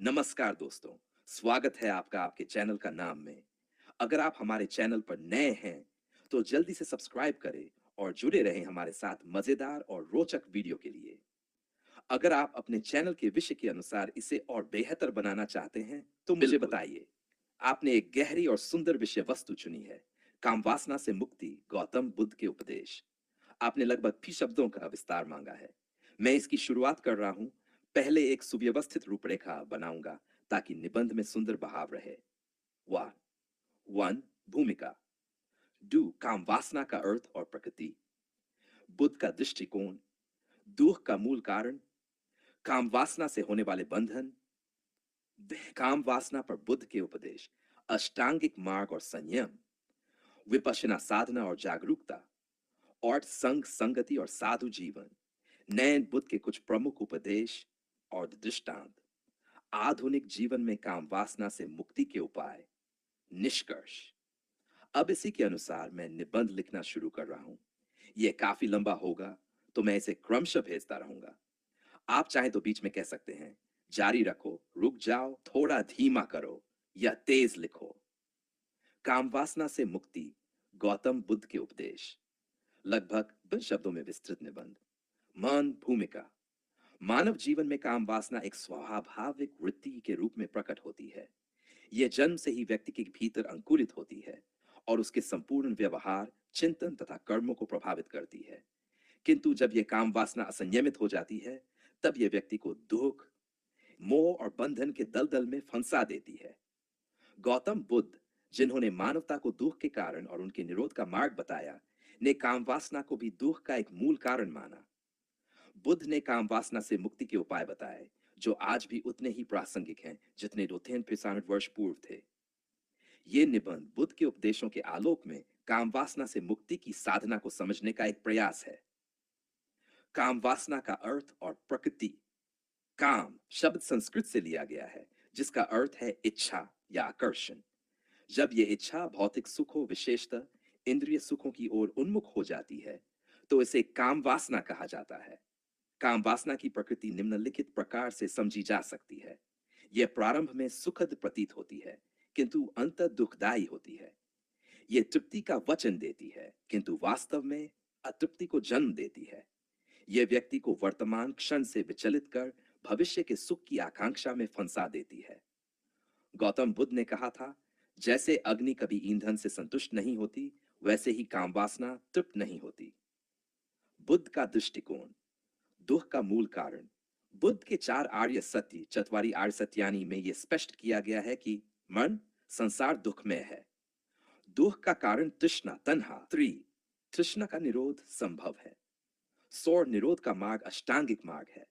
नमस्कार दोस्तों, स्वागत है आपका आपके चैनल का नाम में। अगर आप हमारे चैनल पर नए हैं, तो जल्दी से सब्सक्राइब करें और जुड़े रहें हमारे साथ मजेदार और रोचक वीडियो के लिए। अगर आप अपने चैनल के विषय के अनुसार इसे और बेहतर बनाना चाहते हैं, तो मुझे बिल्कुल। बताइए। आपने एक गहरी और सुंदर विषय वस्तु चुनी है, काम वासना से मुक्ति, गौतम बुद्ध के उपदेश। आपने लगभग 20 शब्दों का विस्तार मांगा है। मैं इसकी शुरुआत कर रहा हूं। पहले एक सुव्यवस्थित रूपरेखा बनाऊंगा ताकि निबंध में सुंदर बहाव रहे। वाह। वन। भूमिका। डू काम वासना का अर्थ और प्रकृति। बुद्ध का दृष्टिकोण। दुख का मूल कारण। काम वासना से होने वाले बंधन। काम वासना पर बुद्ध के उपदेश। अष्टांगिक मार्ग और संयम। विपश्यना साधना और जागरूकता। और संग संगति और साधु जीवन। नैन बुद्ध के कुछ प्रमुख उपदेश और दृष्टांत। आधुनिक जीवन में काम वासना से मुक्ति के उपाय। निष्कर्ष। अब इसी के अनुसार मैं निबंध लिखना शुरू कर रहा हूं। यह काफी लंबा होगा, तो मैं इसे क्रमशः भेजता रहूंगा। आप चाहे तो बीच में कह सकते हैं, जारी रखो, रुक जाओ, थोड़ा धीमा करो या तेज लिखो। काम वासना से मुक्ति, गौतम बुद्ध के उपदेश। लगभग 20 शब्दों में विस्तृत निबंध। मन। भूमिका। मानव जीवन में काम वासना एक स्वाभाविक वृत्ति के रूप में प्रकट होती है। यह जन्म से ही व्यक्ति के भीतर अंकुरित होती है और उसके संपूर्ण व्यवहार, चिंतन तथा कर्मों को प्रभावित करती है। किंतु जब यह काम वासना असंयमित हो जाती है, तब यह व्यक्ति को दुख, मोह और बंधन के दलदल में फंसा देती है। गौतम बुद्ध, जिन्होंने मानवता को दुख के कारण और उनके निरोध का मार्ग बताया, ने काम वासना को भी दुख का एक मूल कारण माना। बुद्ध ने काम वासना से मुक्ति के उपाय बताए, जो आज भी उतने ही प्रासंगिक हैं जितने 2500 वर्ष पूर्व थे। ये निबंध बुद्ध के उपदेशों के आलोक में काम वासना से मुक्ति की साधना को समझने का एक प्रयास है। काम वासना का अर्थ और प्रकृति। काम शब्द संस्कृत से लिया गया है, जिसका अर्थ है इच्छा या आकर्षण। जब यह इच्छा भौतिक सुखों, विशेषतः इंद्रिय सुखों की ओर उन्मुख हो जाती है, तो इसे काम वासना कहा जाता है। काम वासना की प्रकृति निम्नलिखित प्रकार से समझी जा सकती है। यह प्रारंभ में सुखद प्रतीत होती है, किंतु अंत दुखदायी होती है। यह तृप्ति का वचन देती है, किंतु वास्तव में अतृप्ति को जन्म देती है। यह व्यक्ति को वर्तमान क्षण से विचलित कर भविष्य के सुख की आकांक्षा में फंसा देती है। गौतम बुद्ध ने कहा था, जैसे अग्नि कभी ईंधन से संतुष्ट नहीं होती, वैसे ही काम वासना तृप्त नहीं होती। बुद्ध का दृष्टिकोण। दुख का मूल कारण। बुद्ध के 4 आर्य सत्य, चतवारी आर्य सत्यानी में यह स्पष्ट किया गया है कि मन, संसार दुखमय है। दुख का कारण तृष्णा, तन्हा, तृष्णा का निरोध संभव है। सौर निरोध का मार्ग अष्टांगिक मार्ग है।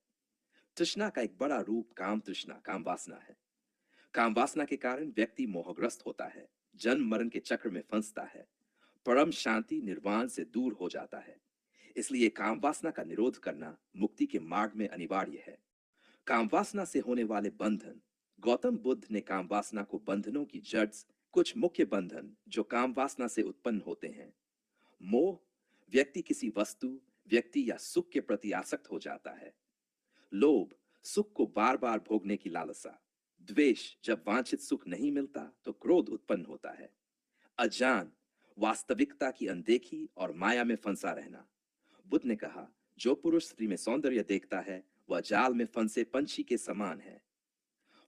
तृष्णा का एक बड़ा रूप काम तृष्णा, काम वासना है। काम वासना के कारण व्यक्ति मोहग्रस्त होता है, जन्म मरण के चक्र में फंसता है, परम शांति निर्वाण से दूर हो जाता है। इसलिए काम वासना का निरोध करना मुक्ति के मार्ग में अनिवार्य है। काम वासना से होने वाले बंधन। गौतम बुद्ध ने काम वासना को बंधनों की जड़। कुछ मुख्य बंधन जो काम वासना से उत्पन्न होते हैं। मोह, व्यक्ति किसी वस्तु, व्यक्ति या सुख के प्रति आसक्त हो जाता है। लोभ, सुख को बार बार भोगने की लालसा। द्वेष, जब वांछित सुख नहीं मिलता तो क्रोध उत्पन्न होता है। अज्ञान, वास्तविकता की अनदेखी और माया में फंसा रहना। बुद्ध ने कहा, जो पुरुष स्त्री में सौंदर्य देखता है, वह जाल में फंसे पंछी के समान है।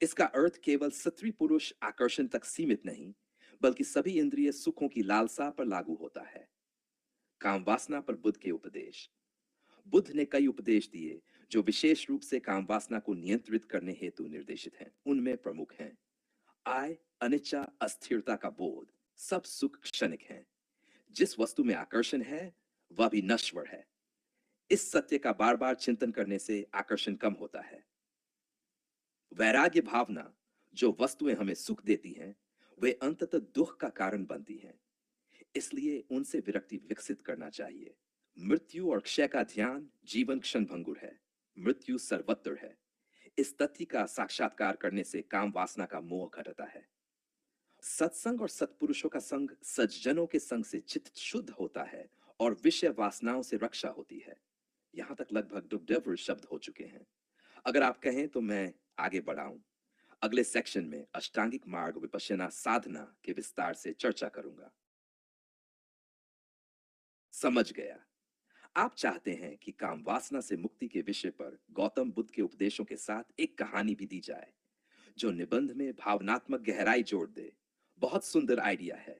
इसका अर्थ केवल स्त्री पुरुष आकर्षण तक सीमित नहीं, बल्कि सभी इंद्रिय सुखों की लालसा पर लागू होता है। काम वासना पर बुद्ध के उपदेश। बुद्ध ने कई उपदेश दिए जो विशेष रूप से काम वासना को नियंत्रित करने हेतु निर्देशित हैं। उनमें प्रमुख हैं आय, अनिच्छा, अस्थिरता का बोध। सब सुख क्षणिक हैं। जिस वस्तु में आकर्षण है, वह भी नश्वर है। इस सत्य का बार बार चिंतन करने से आकर्षण कम होता है। वैराग्य भावना, जो वस्तुएं हमें सुख देती हैं, वे अंततः दुख का कारण बनती हैं। इसलिए उनसे विरक्ति विकसित करना चाहिए। मृत्यु और क्षय का ध्यान जीवन क्षण भंगुर है। मृत्यु सर्वत्र है। इस तथ्य का साक्षात्कार करने से काम वासना का मोह घटता है। सत्संग और सत्पुरुषों का संग, सज्जनों के संग से चित्त शुद्ध होता है और विषय वासनाओं से रक्षा होती है। यहां तक लगभग डुबडेवर शब्द हो चुके हैं। अगर आप कहें तो मैं आगे बढ़ाऊं। अगले सेक्शन में अष्टांगिक मार्ग विपश्यना साधना के विस्तार से चर्चा करूंगा। समझ गया। आप चाहते हैं कि काम वासना से मुक्ति के विषय पर गौतम बुद्ध के उपदेशों के साथ एक कहानी भी दी जाए जो निबंध में भावनात्मक गहराई जोड़ दे। बहुत सुंदर आइडिया है।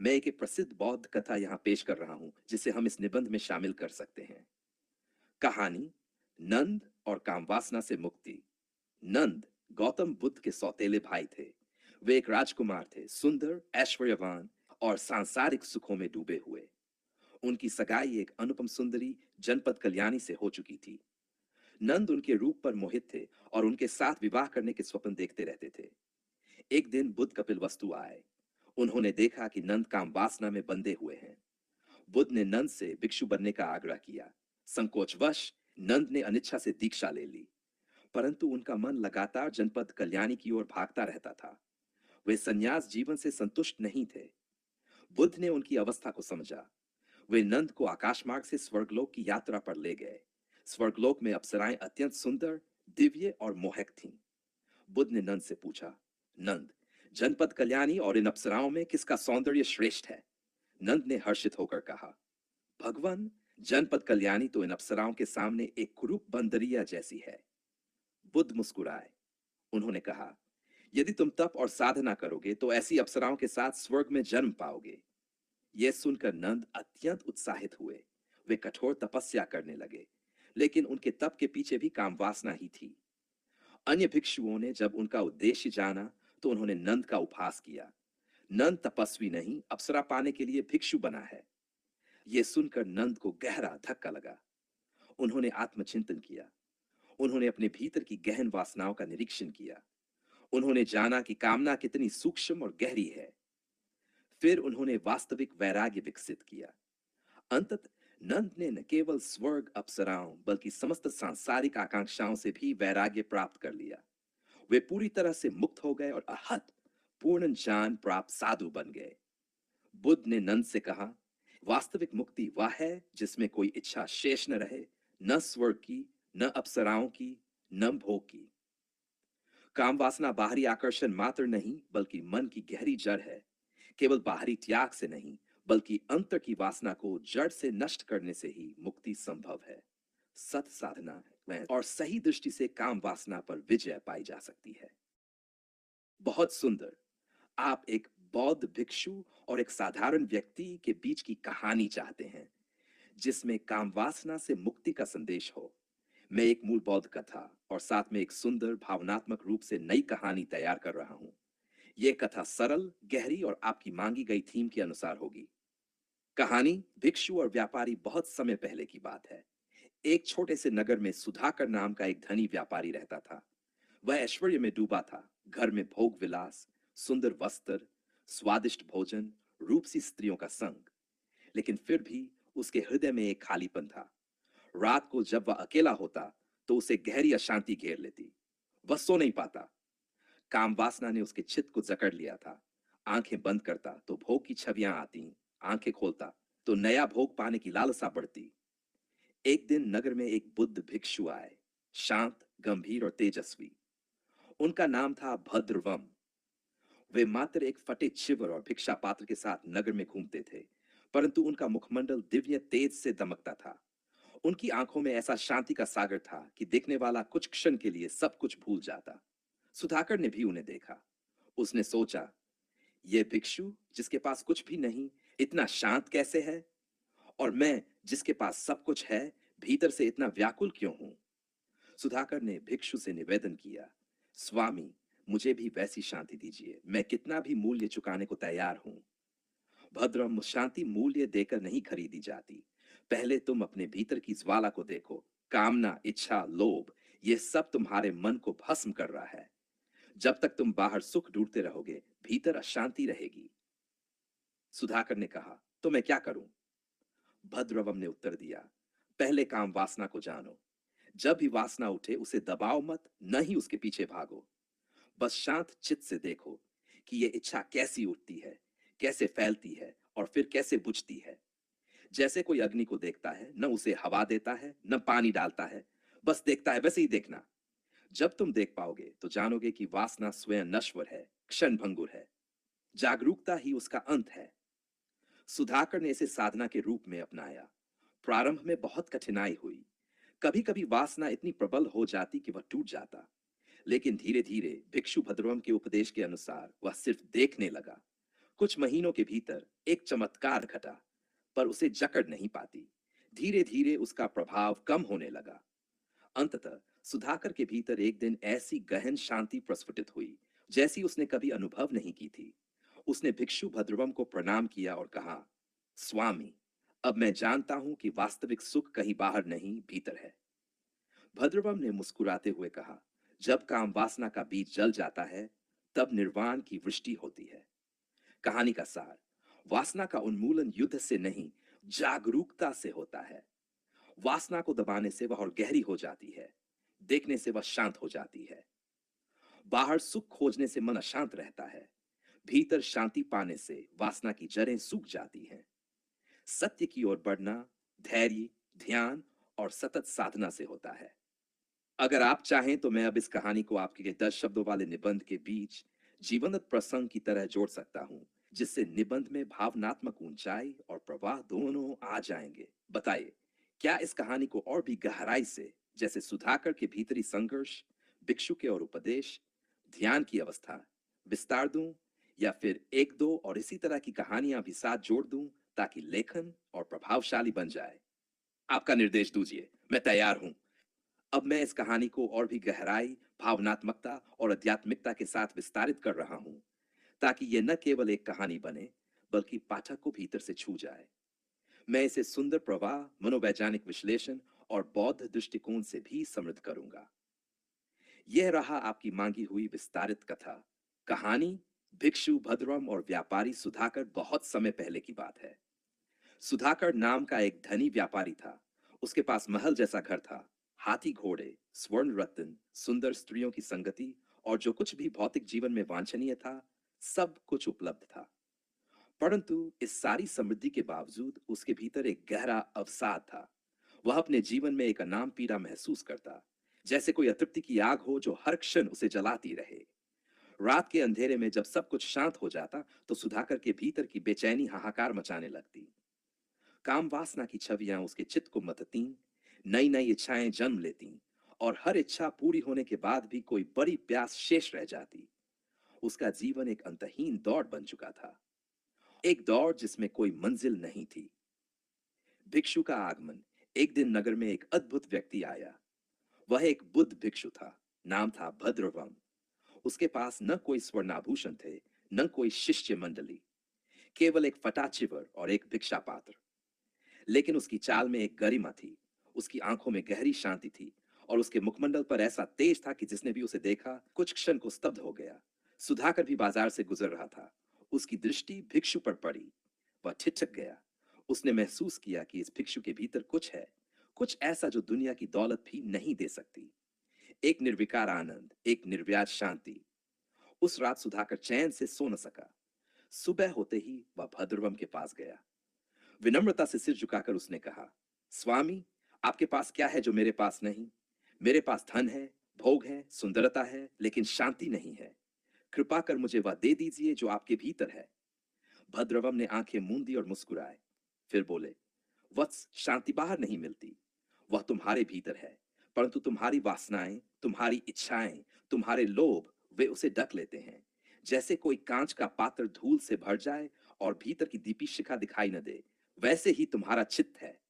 मैं एक प्रसिद्ध बौद्ध कथा यहां पेश कर रहा हूं जिसे हम इस निबंध में शामिल कर सकते हैं। कहानी, नंद और कामवासना से मुक्ति। नंद गौतम बुद्ध के सौतेले भाई थे। वे एक राजकुमार थे, सुंदर, ऐश्वर्यवान और सांसारिक सुखों में डूबे हुए। उनकी सगाई एक अनुपम सुंदरी जनपद कल्याणी से हो चुकी थी। नंद उनके रूप पर मोहित थे और उनके साथ विवाह करने के स्वप्न देखते रहते थे। एक दिन बुद्ध कपिल वस्तु आए। उन्होंने देखा कि नंद काम वासना में बंधे हुए हैं। बुद्ध ने नंद से भिक्षु बनने का आग्रह किया। संकोचवश नंद ने अनिच्छा से दीक्षा ले ली, परंतु उनका मन लगातार जनपद कल्याणी की ओर भागता रहता था। वे संन्यास जीवन से संतुष्ट नहीं थे। बुद्ध ने उनकी अवस्था को समझा। वे नंद को आकाश मार्ग से स्वर्गलोक की यात्रा पर ले गए। स्वर्गलोक में अप्सराएं अत्यंत सुंदर, दिव्य और मोहक थीं। बुद्ध ने नंद से पूछा, नंद, जनपद कल्याणी और इन अप्सराओं में किसका सौंदर्य श्रेष्ठ है? नंद ने हर्षित होकर कहा, भगवान, जनपद कल्याणी तो इन अप्सराओं के सामने एक कुरूप बंदरिया जैसी है। बुद्ध मुस्कुराए। उन्होंने कहा, यदि तुम तप और साधना करोगे तो ऐसी अप्सराओं के साथ स्वर्ग में जन्म पाओगे। यह सुनकर नंद अत्यंत उत्साहित हुए। वे कठोर तपस्या करने लगे, लेकिन उनके तप के पीछे भी काम वासना ही थी। अन्य भिक्षुओं ने जब उनका उद्देश्य जाना तो उन्होंने नंद का उपहास किया। नंद तपस्वी नहीं, अप्सरा पाने के लिए भिक्षु बना है। यह सुनकर नंद को गहरा धक्का लगा। उन्होंने आत्मचिंतन किया। उन्होंने अपने भीतर की गहन वासनाओं का निरीक्षण किया। उन्होंने जाना कि कामना कितनी सूक्ष्म और गहरी है। फिर उन्होंने वास्तविक वैराग्य विकसित किया। अंततः नंद ने न केवल स्वर्ग अप्सराओं बल्कि समस्त सांसारिक आकांक्षाओं से भी वैराग्य प्राप्त कर लिया। वे पूरी तरह से मुक्त हो गए और अहत पूर्ण ज्ञान प्राप्त साधु बन गए। बुद्ध ने नंद से कहा, वास्तविक मुक्ति वह है जिसमें कोई इच्छा शेष न रहे, न स्वर्ग की, न अप्सराओं की, न भोग की। काम वासना बाहरी आकर्षण मात्र नहीं बल्कि मन की गहरी जड़ है। केवल बाहरी त्याग से नहीं बल्कि अंतर की वासना को जड़ से नष्ट करने से ही मुक्ति संभव है। सत साधना है और सही दृष्टि से काम वासना पर विजय पाई जा सकती है। बहुत सुंदर। आप एक बौद्ध भिक्षु और एक साधारण व्यक्ति के बीच की कहानी चाहते हैं जिसमें काम वासना से मुक्ति का संदेश हो। मैं एक मूल बौद्ध कथा और साथ में एक सुंदर भावनात्मक रूप से नई कहानी तैयार कर रहा हूं। यह कथा सरल, गहरी और आपकी मांगी गई थीम के अनुसार होगी। कहानी, भिक्षु और व्यापारी। बहुत समय पहले की बात है। एक छोटे से नगर में सुधाकर नाम का एक धनी व्यापारी रहता था। वह ऐश्वर्य में डूबा था। घर में भोग विलास, सुंदर वस्त्र, स्वादिष्ट भोजन, रूपसी स्त्रियों का संग। लेकिन फिर भी उसके हृदय में एक खालीपन था। रात को जब वह अकेला होता तो उसे गहरी अशांति घेर लेती। वह सो नहीं पाता। काम वासना ने उसके चित्त को जकड़ लिया था। आंखें बंद करता तो भोग की छवियां आती, आंखें खोलता तो नया भोग पाने की लालसा बढ़ती। एक दिन नगर में एक बुद्ध भिक्षु आए, शांत, गंभीर और तेजस्वी। उनका नाम था भद्रवम। वे मात्र एक फटे चिवर और भिक्षा पात्र के साथ नगर में घूमते थे, परंतु उनका मुखमंडल दिव्य तेज से दमकता था। उनकी आंखों में ऐसा शांति का सागर था कि देखने वाला कुछ क्षण के लिए सब कुछ भूल जाता। सुधाकर ने भी उन्हें देखा। उसने सोचा, यह भिक्षु जिसके पास कुछ भी नहीं इतना शांत कैसे है, और मैं जिसके पास सब कुछ है भीतर से इतना व्याकुल क्यों हूं? सुधाकर ने भिक्षु से निवेदन किया, स्वामी, मुझे भी वैसी शांति दीजिए। मैं कितना भी मूल्य चुकाने को तैयार हूं। भद्रम, शांति मूल्य देकर नहीं खरीदी जाती। पहले तुम अपने भीतर की ज्वाला को देखो। कामना, इच्छा, लोभ, ये सब तुम्हारे मन को भस्म कर रहा है। जब तक तुम बाहर सुख ढूंढते रहोगे भीतर अशांति रहेगी। सुधाकर ने कहा, तो मैं क्या करूं? भद्रवम ने उत्तर दिया, पहले काम वासना को जानो। जब भी वासना उठे उसे दबाओ मत, न ही उसके पीछे भागो। बस शांत चित्त से देखो कि ये इच्छा कैसी उठती है, कैसे फैलती है और फिर कैसे बुझती है। जैसे कोई अग्नि को देखता है, न उसे हवा देता है न पानी डालता है, बस देखता है, वैसे ही देखना। जब तुम देख पाओगे तो जानोगे कि वासना स्वयं नश्वर है, क्षणभंगुर है। जागरूकता ही उसका अंत है। सुधाकर ने इसे साधना के रूप में अपनाया। प्रारंभ में बहुत कठिनाई हुई। कभी कभी वासना इतनी प्रबल हो जाती कि वह टूट जाता, लेकिन धीरे धीरे भिक्षु भद्रवम के उपदेश के अनुसार वह सिर्फ देखने लगा। कुछ महीनों के भीतर एक चमत्कार घटा, पर उसे जकड़ नहीं पाती। धीरे धीरे उसका प्रभाव कम होने लगा। अंततः सुधाकर के भीतर एक दिन ऐसी गहन शांति प्रस्फुटित हुई जैसी उसने कभी अनुभव नहीं की थी। उसने भिक्षु भद्रवम को प्रणाम किया और कहा, स्वामी, अब मैं जानता हूं कि वास्तविक सुख कहीं बाहर नहीं, भीतर है। भद्रवम ने मुस्कुराते हुए कहा, जब काम वासना का बीज जल जाता है, तब निर्वाण की वृष्टि होती है। कहानी का सार, वासना का उन्मूलन युद्ध से नहीं, जागरूकता से होता है। वासना को दबाने से वह और गहरी हो जाती है, देखने से वह शांत हो जाती है। बाहर सुख खोजने से मन अशांत रहता है, भीतर शांति पाने से वासना की जड़ें सूख जाती हैं। सत्य की ओर बढ़ना धैर्य, ध्यान और सतत साधना से होता है। अगर आप चाहें तो मैं अब इस कहानी को आपके 10 शब्दों वाले निबंध के बीच जीवंत प्रसंग की तरह जोड़ सकता हूं, जिससे निबंध में भावनात्मक ऊंचाई और प्रवाह दोनों आ जाएंगे। बताइए, क्या इस कहानी को और भी गहराई से, जैसे सुधाकर के भीतरी संघर्ष, भिक्षु के और उपदेश, ध्यान की अवस्था, विस्तार दूं, या फिर एक दो और इसी तरह की कहानियां भी साथ जोड़ दूं, ताकि लेखन और प्रभावशाली बन जाए? आपका निर्देश दीजिए, मैं तैयार हूं। अब मैं इस कहानी को और भी गहराई, भावनात्मकता और आध्यात्मिकता के साथ विस्तारित कर रहा हूं, ताकि यह न केवल एक कहानी बने, बल्कि पाठक को भीतर से छू जाए। मैं इसे सुंदर प्रवाह, मनोवैज्ञानिक विश्लेषण और बौद्ध दृष्टिकोण से भी समृद्ध करूंगा। यह रहा आपकी मांगी हुई विस्तारित कथा। कहानी भिक्षु भद्रम और व्यापारी सुधाकर। बहुत समय पहले की बात है। सुधाकर नाम का एक धनी व्यापारी था। उसके पास महल जैसा घर था, हाथी घोड़े, स्वर्ण रत्न, सुंदर स्त्रियों की संगति और जो कुछ भी भौतिक जीवन में वांछनीय था, सब कुछ उपलब्ध था। परंतु इस सारी समृद्धि के बावजूद उसके भीतर एक गहरा अवसाद था। वह अपने जीवन में एक अनाम पीड़ा महसूस करता, जैसे कोई अतृप्ति की आग हो जो हर क्षण उसे जलाती रहे। रात के अंधेरे में जब सब कुछ शांत हो जाता, तो सुधाकर के भीतर की बेचैनी हाहाकार मचाने लगती। काम वासना की छवियां उसके चित्त को मतती, नई नई इच्छाएं जन्म लेती, और हर इच्छा पूरी होने के बाद भी कोई बड़ी प्यास शेष रह जाती। उसका जीवन एक अंतहीन दौड़ बन चुका था, एक दौड़ जिसमें कोई मंजिल नहीं थी। भिक्षु का आगमन। एक दिन नगर में एक अद्भुत व्यक्ति आया। वह एक बुद्ध भिक्षु था। नाम था भद्रवम। उसके पास न कोई स्वर्णाभूषण थे, न कोई शिष्य मंडली, केवल एक फटाचिवर और एक भिक्षा पात्र। लेकिन उसकी चाल में एक गरिमा थी, उसकी आंखों में गहरी शांति थी, और उसके मुखमंडल पर ऐसा तेज था कि जिसने भी उसे देखा कुछ क्षण को स्तब्ध हो गया। सुधाकर भी बाजार से गुजर रहा था। उसकी दृष्टि भिक्षु पर पड़ी। वह ठिठक गया। उसने महसूस किया कि इस भिक्षु के भीतर कुछ है, कुछ ऐसा जो दुनिया की दौलत भी नहीं दे सकती। एक निर्विकार आनंद, एक निर्व्याज शांति। उस रात सुधाकर चैन से सो न सका। सुबह होते ही वह भद्रवम के पास गया। विनम्रता से सिर झुकाकर उसने कहा, स्वामी, आपके पास क्या है जो मेरे पास नहीं? मेरे पास धन है, भोग है, सुंदरता है, लेकिन शांति नहीं है। कृपा कर मुझे वह दे दीजिए जो आपके भीतर है। भद्रवम ने आंखें मूंदी और मुस्कुराए। फिर बोले, वत्स, शांति बाहर नहीं मिलती, वह तुम्हारे भीतर है। परंतु तुम्हारी वासनाएं, तुम्हारी इच्छाएं, तुम्हारे लोभ, वे उसे ढक लेते हैं। जैसे कोई कांच का पात्र धूल से भर जाए और भीतर की दीपी शिखा दिखाई न दे, वैसे ही तुम्हारा चित्त है।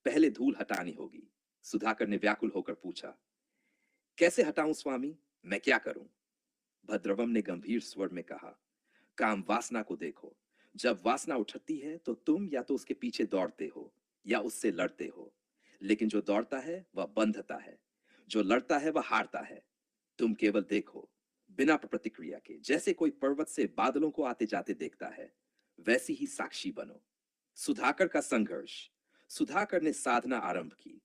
पहले धूल हटानी होगी। सुधाकर ने व्याकुल होकर पूछा, कैसे हटाऊं स्वामी? मैं क्या करूं? भद्रवम ने गंभीर स्वर में कहा, काम वासना को देखो। जब वासना उठती है तो तुम या तो उसके पीछे दौड़ते हो या उससे लड़ते हो। लेकिन जो दौड़ता है वह बंधता है, जो लड़ता है वह हारता है। तुम केवल देखो, बिना प्रतिक्रिया के, जैसे कोई पर्वत से बादलों को आते जाते देखता है, वैसी ही साक्षी बनो। सुधाकर का संघर्ष। सुधाकर ने साधना आरंभ की।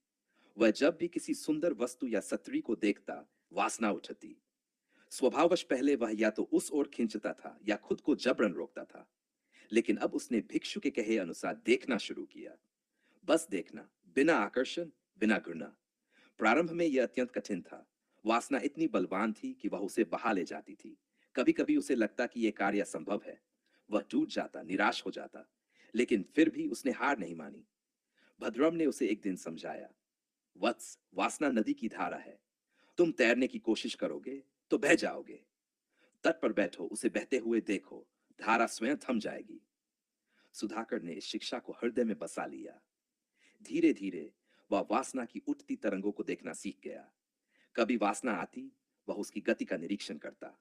वह जब भी किसी सुंदर वस्तु या सत्री को देखता, वासना उठती। स्वभावश पहले वह या तो उस ओर खींचता था या खुद को जबरन रोकता था। लेकिन अब उसने भिक्षु के कहे अनुसार देखना शुरू किया। बस देखना, बिना आकर्षण, बिना घृणा। प्रारंभ में यह अत्यंत कठिन था। वासना इतनी बलवान थी कि वह उसे बहा ले जाती थी। कभी कभी उसे लगता कि यह कार्य असंभव है। वह टूट जाता, निराश हो जाता, लेकिन फिर भी उसने हार नहीं मानी। भद्रम ने उसे एक दिन समझाया, वत्स, वासना नदी की धारा है। तुम तैरने की कोशिश करोगे तो बह जाओगे। तट पर बैठो, उसे बहते हुए देखो, धारा स्वयं थम जाएगी। सुधाकर ने इस शिक्षा को हृदय में बसा लिया। धीरे धीरे वह वासना की उठती तरंगों को देखना सीख गया। कभी वासना आती, वह उसकी गति का निरीक्षण करता,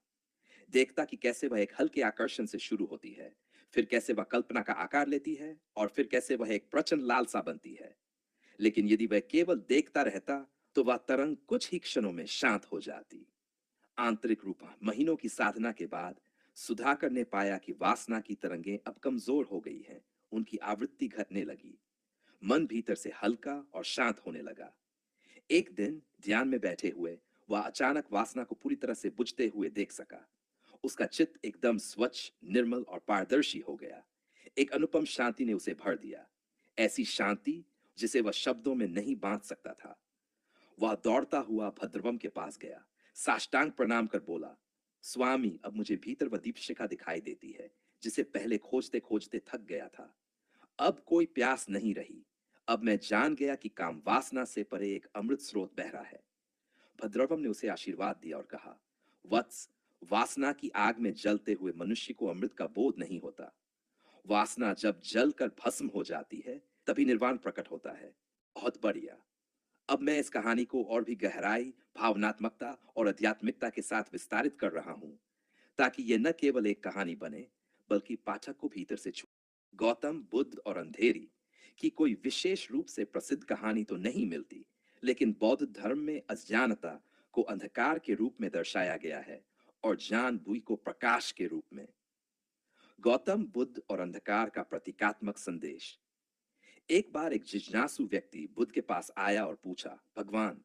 देखता कि कैसे वह एक हल्के आकर्षण से शुरू होती है, फिर कैसे वह कल्पना का आकार लेती है, और फिर कैसे वह एक प्रचंड लालसा बनती है। लेकिन यदि वह केवल देखता रहता, तो वह तरंग कुछ ही क्षणों में शांत हो जाती। आंतरिक रूप महीनों की साधना के बाद सुधाकर ने पाया कि वासना की तरंगें अब कमजोर हो गई हैं। उनकी आवृत्ति घटने लगी। मन भीतर से हल्का और शांत होने लगा। एक दिन ध्यान में बैठे हुए वह अचानक वासना को पूरी तरह से बुझते हुए देख सका। उसका चित्त एकदम स्वच्छ, निर्मल और पारदर्शी हो गया। एक अनुपम शांति ने उसे भर दिया, ऐसी शांति जिसे वह शब्दों में नहीं बांध सकता था। वह दौड़ता हुआ भद्रवम के पास गया, साष्टांग प्रणाम कर बोला, स्वामी, अब मुझे भीतर वह दीपशिखा दिखाई देती है जिसे पहले खोजते खोजते थक गया था। अब कोई प्यास नहीं रही। अब मैं जान गया कि काम वासना से परे एक अमृत स्रोत बह रहा है। भद्रवम ने उसे आशीर्वाद दिया और कहा, वत्स, वासना की आग में जलते हुए मनुष्य को अमृत का बोध नहीं होता। वासना जब जलकर भस्म हो जाती है, तभी निर्वाण प्रकट होता है। बहुत बढ़िया। अब मैं इस कहानी को और भी गहराई, भावनात्मकता और आध्यात्मिकता के साथ विस्तारित कर रहा हूं, ताकि यह न केवल एक कहानी बने, बल्कि पाठक को भीतर से छू। गौतम बुद्ध और अंधेरी की कोई विशेष रूप से प्रसिद्ध कहानी तो नहीं मिलती, लेकिन बौद्ध धर्म में अज्ञानता को अंधकार के रूप में दर्शाया गया है और ज्ञान बुद्धि को प्रकाश के रूप में। गौतम बुद्ध और अंधकार का प्रतीकात्मक संदेश। एक बार एक जिज्ञासु व्यक्ति बुद्ध के पास आया और पूछा, भगवान,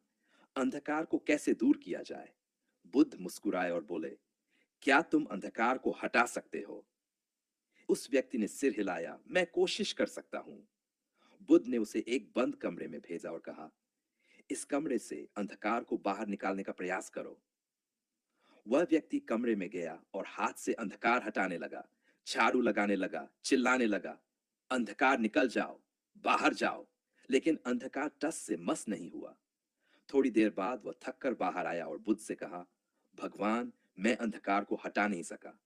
अंधकार को कैसे दूर किया जाए? बुद्ध मुस्कुराए और बोले, क्या तुम अंधकार को हटा सकते हो? उस व्यक्ति ने सिर हिलाया, मैं कोशिश कर सकता हूं। बुद्ध ने उसे एक बंद कमरे में भेजा और कहा, इस कमरे से अंधकार को बाहर निकालने का प्रयास करो। वह व्यक्ति कमरे में गया और हाथ से अंधकार हटाने लगा, झाड़ू लगाने लगा, चिल्लाने लगा, अंधकार निकल जाओ, बाहर जाओ। लेकिन अंधकार टस से मस नहीं हुआ। थोड़ी देर बाद वह थक कर बाहर आया और बुद्ध से कहा, भगवान, मैं अंधकार को हटा नहीं सका।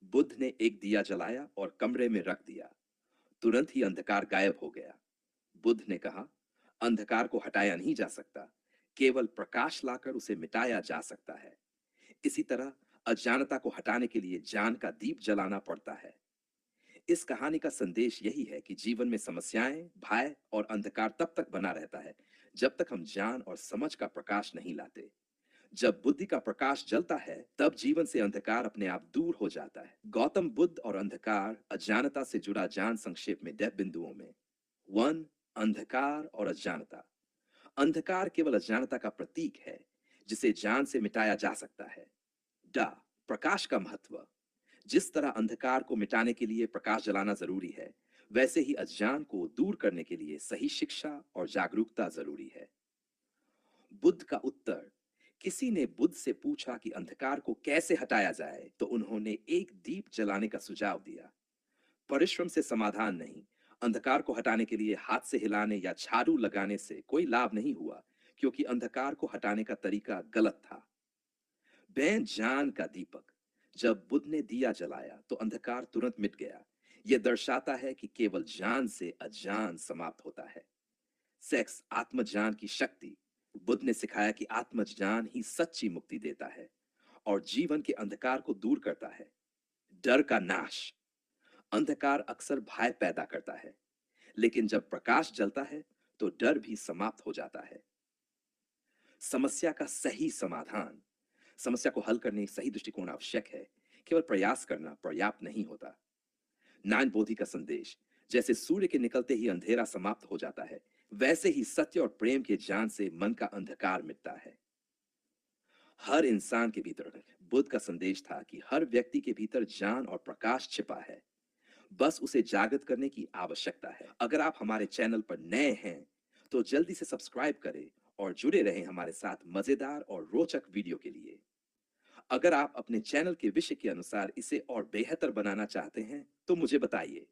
बुद्ध ने एक दिया जलाया और कमरे में रख दिया। तुरंत ही अंधकार गायब हो गया। बुद्ध ने कहा, अंधकार को हटाया नहीं जा सकता, केवल प्रकाश लाकर उसे मिटाया जा सकता है। इसी तरह अज्ञानता को हटाने के लिए ज्ञान का दीप जलाना पड़ता है। इस कहानी का संदेश यही है कि जीवन में समस्याएं, भय और अंधकार तब तक बना रहता है जब तक हम ज्ञान और समझ का प्रकाश नहीं लाते। जब बुद्धि का प्रकाश जलता है, तब जीवन से अंधकार अपने आप दूर हो जाता है। गौतम बुद्ध और अंधकार, अज्ञानता से जुड़ा ज्ञान संक्षेप में 10 बिंदुओं में। 1, अंधकार और अज्ञानता। अंधकार केवल अज्ञानता का प्रतीक है जिसे ज्ञान से मिटाया जा सकता है। डा, प्रकाश का महत्व। जिस तरह अंधकार को मिटाने के लिए प्रकाश जलाना जरूरी है, वैसे ही अज्ञान को दूर करने के लिए सही शिक्षा और जागरूकता जरूरी है। बुद्ध का उत्तर। किसी ने बुद्ध से पूछा कि अंधकार को कैसे हटाया जाए, तो उन्होंने एक दीप जलाने का सुझाव दिया। परिश्रम से समाधान नहीं। अंधकार को हटाने के लिए हाथ से हिलाने या झाड़ू लगाने से कोई लाभ नहीं हुआ, क्योंकि अंधकार को हटाने का तरीका गलत था। बैन जान का दीपक। जब बुद्ध ने दिया जलाया तो अंधकार तुरंत मिट गया। यह दर्शाता है कि केवल ज्ञान से अज्ञान समाप्त होता है। सेक्स, आत्मज्ञान की शक्ति। बुद्ध ने सिखाया कि आत्मज्ञान ही सच्ची मुक्ति देता है और जीवन के अंधकार को दूर करता है। डर का नाश। अंधकार अक्सर भय पैदा करता है, लेकिन जब प्रकाश जलता है तो डर भी समाप्त हो जाता है। समस्या का सही समाधान। समस्या को हल करने सही दृष्टिकोण आवश्यक है, केवल प्रयास करना पर्याप्त नहीं होता। नाइन बोधि का संदेश। जैसे सूर्य के निकलते ही अंधेरा समाप्त हो जाता है, वैसे ही सत्य और प्रेम के ज्ञान से मन का अंधकार मिटता है। हर इंसान के भीतर, बुद्ध का संदेश था कि हर व्यक्ति के भीतर ज्ञान और प्रकाश छिपा है, बस उसे जागृत करने की आवश्यकता है। अगर आप हमारे चैनल पर नए हैं, तो जल्दी से सब्सक्राइब करें और जुड़े रहें हमारे साथ मजेदार और रोचक वीडियो के लिए। अगर आप अपने चैनल के विषय के अनुसार इसे और बेहतर बनाना चाहते हैं, तो मुझे बताइए।